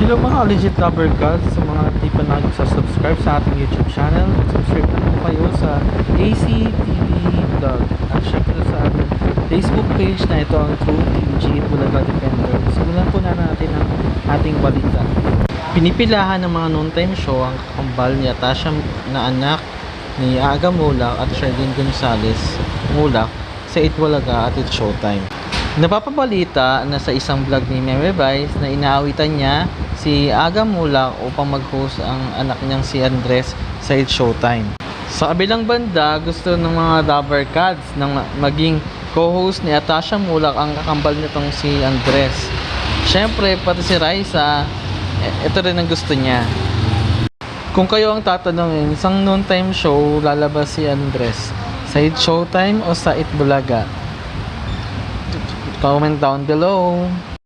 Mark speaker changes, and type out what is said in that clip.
Speaker 1: Hello mga legit lover gods, sa mga di pa nag-subscribe sa ating YouTube channel, subscribe na po kayo sa ACTV Vlog at syempre sa ating Facebook page na ito ang True TVG Bulaga Defender. Simulan po na natin ang ating balita. Pinipilahan ng mga noontime show ang kakambal ni Atasha na anak ni Aga Mulak at Sherlyn Gonzalez Mulak sa Itbulaga at It's Showtime. Napapabalita na sa isang vlog ni Meme Vice na inaawitan niya si Aga Mulak upang mag-host ang anak niyang si Andres sa It's Showtime. Sa kabilang banda, gusto ng mga lover gods na maging co-host ni Atasha Mulak ang kakambal nitong si Andres. Siyempre, pati si Raisa, ito rin ang gusto niya. Kung kayo ang tatanungin, isang noontime show lalabas si Andres sa It's Showtime o sa Itbulaga? Comment down below.